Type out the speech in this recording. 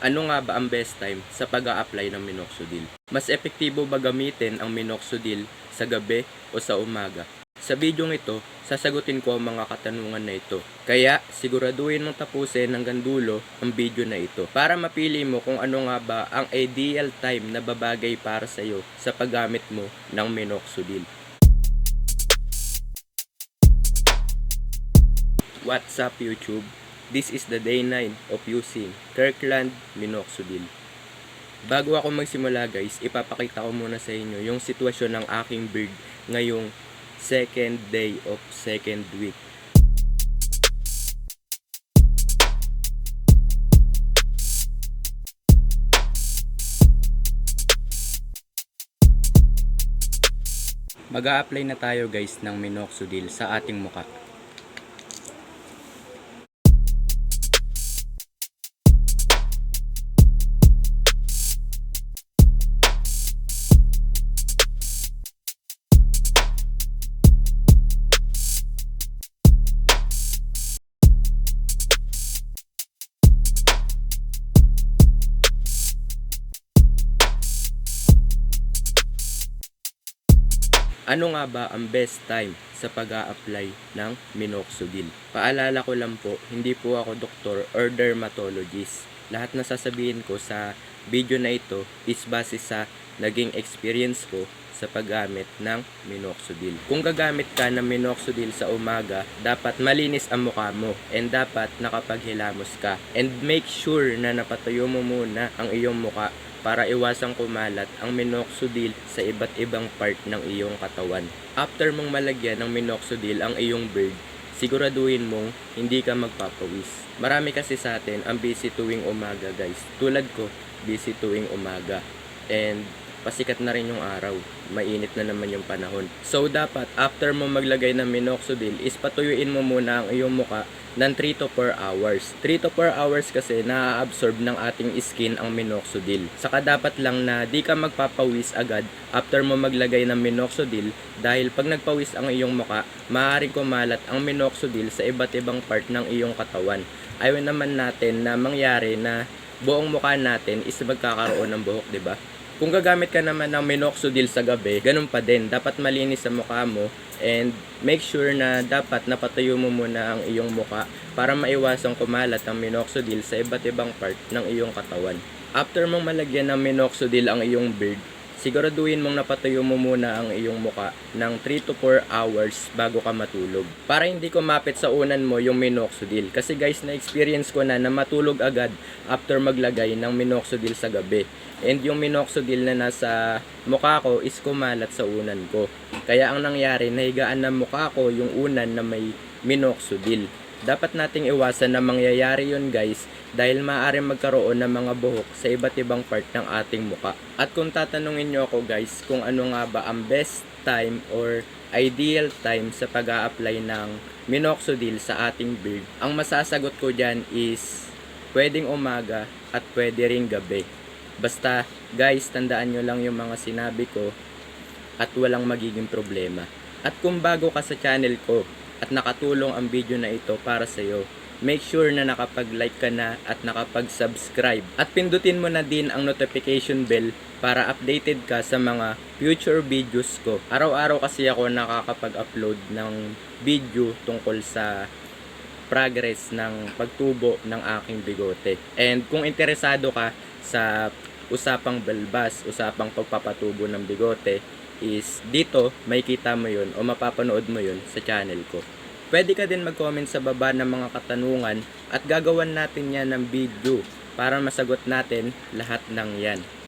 Ano nga ba ang best time sa pag-a-apply ng minoxidil? Mas epektibo ba gamitin ang minoxidil sa gabi o sa umaga? Sa bidyong ito, sasagutin ko ang mga katanungan na ito. Kaya, siguraduhin mong tapusin hanggang dulo ang video na ito para mapili mo kung ano nga ba ang ideal time na babagay para sa iyo sa paggamit mo ng minoxidil. What's up YouTube? This is the day 9 of using Kirkland Minoxidil. Bago ako magsimula guys, ipapakita ko muna sa inyo yung sitwasyon ng aking bird ngayong second day of second week. Mag-a-apply na tayo guys ng minoxidil sa ating mukha. Ano nga ba ang best time sa pag-a-apply ng minoxidil? Paalala ko lang po, hindi po ako doktor or dermatologist. Lahat na sasabihin ko sa video na ito is base sa naging experience ko sa paggamit ng minoxidil. Kung gagamit ka ng minoxidil sa umaga, dapat malinis ang mukha mo and dapat nakapaghilamos ka. And make sure na napatayo mo muna ang iyong mukha para iwasang kumalat ang minoxidil sa iba't ibang part ng iyong katawan. After mong malagyan ng minoxidil ang iyong bird, siguraduhin mong hindi ka magpapawis. Marami kasi sa atin ang busy tuwing umaga guys. Tulad ko, busy tuwing umaga. And pasikat na rin yung araw. Mainit na naman yung panahon. So dapat after mo maglagay ng minoxidil is patuyuin mo muna ang iyong mukha ng 3 to 4 hours. 3 to 4 hours kasi na-absorb ng ating skin ang minoxidil. Saka dapat lang na di ka magpapawis agad after mo maglagay ng minoxidil dahil pag nagpawis ang iyong mukha, maaaring kumalat ang minoxidil sa iba't ibang part ng iyong katawan. Ayaw naman natin na mangyari na buong mukha natin is magkakaroon ng buhok, 'di ba? Kung gagamit ka naman ng minoxidil sa gabi, ganun pa din. Dapat malinis sa mukha mo and make sure na dapat napatayo mo muna ang iyong mukha para maiwasang kumalat ang minoxidil sa iba't ibang part ng iyong katawan. After mong malagyan ng minoxidil ang iyong bird, siguraduhin mong napatayo mo muna ang iyong mukha ng 3 to 4 hours bago ka matulog. Para hindi kumapit sa unan mo yung minoxidil. Kasi guys, na-experience ko na matulog agad after maglagay ng minoxidil sa gabi. And yung minoxidil na nasa mukha ko is kumalat sa unan ko. Kaya ang nangyari, nahigaan ng mukha ko yung unan na may minoxidil. Dapat nating iwasan na mangyayari yun guys dahil maaaring magkaroon ng mga buhok sa iba't ibang part ng ating mukha. At kung tatanungin nyo ako guys kung ano nga ba ang best time or ideal time sa pag-a-apply ng minoxidil sa ating beard, ang masasagot ko dyan is pwedeng umaga at pwede ring gabi. Basta guys, tandaan nyo lang yung mga sinabi ko at walang magiging problema. At kung bago ka sa channel ko at nakatulong ang video na ito para sa iyo, make sure na nakapag-like ka na at nakapag-subscribe. At pindutin mo na din ang notification bell para updated ka sa mga future videos ko. Araw-araw kasi ako nakakapag-upload ng video tungkol sa progress ng pagtubo ng aking bigote. And kung interesado ka sa usapang balbas, usapang pagpapatubo ng bigote, is dito may kita mo yun o mapapanood mo yun sa channel ko. Pwede ka din mag-comment sa baba ng mga katanungan at gagawan natin yan ng video para masagot natin lahat ng yan.